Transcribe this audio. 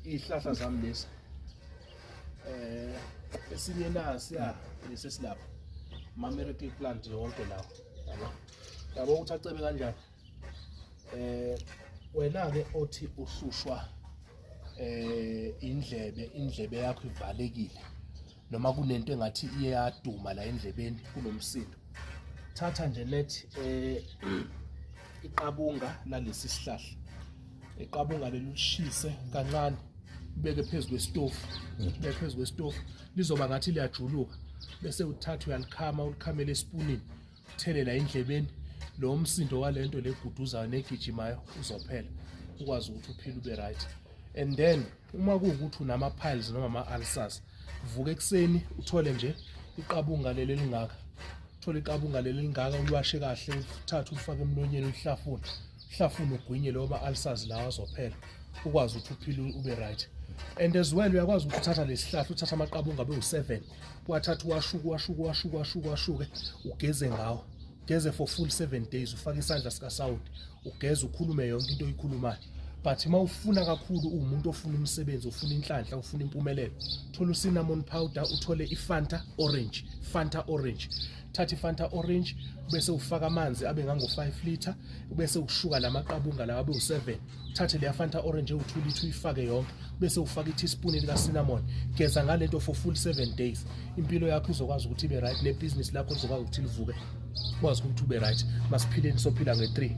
ihlahla zami lesi esinye nasiya lesesilapha ama-miracle plant yonke lawo yabo ukuthi acebe kanjani. Wena ke othi uhlushwa indlebe yakho ivalekile noma kunento engathi iye yaduma la endlebeni kunomsindo, thatha nje net iqabunga lalesi sihlahla, iqabunga leli lishise kancane, ubeke phezu kwesitofu, lizoba ngathi liyajuluka, bese uthatha uyalikhama ulikhamele esipunini, uthelela endlebeni, lo msindo walento leguduzayo negijimayo uzophela, ukwazi ukuthi uphile ube right. And then uma kuwukuthi unama piles noma ama ulcers, vuka ekseni uthole nje iqabunga leli lingaka, uthole iqabunga leli lingaka, uliwashe kahle, uthathe ufake emlonyeni, uhlafune ugwinye lo ma ulcers lawa azophela, ukwazi ukuthi uphile ube right. And as well uyakwazi ukuthi uthatha lesihlahla, uthatha amaqabunga abe u7, uwathatha uwashuke ugeze ngawo, ugeze for full 7 days, ufake isandla sika Saudi, ugeze ukhulume yonke into oyikhulumayo. But uma ufuna kakhulu umuntu ofuna umsebenzi, ufuna inhlanhla, ufuna impumelelo, thola cinnamon powder, uthole iFanta orange, thatha iFanta orange bese ufaka amanzi abe ngango 5 liter, bese ushuka lamaqabunga lawa abe u7, thathe le Fanta orange u2 liter uyifake yonke, bese ufaka i-teaspoon lika cinnamon, geza ngalento for full 7 days. Impilo yakho izokwazi ukuthi ibe right, nebusiness lakho lizokwazi ukuthi livuke, ukwazi ukuthi ube right. Masiphileni sophila nge3.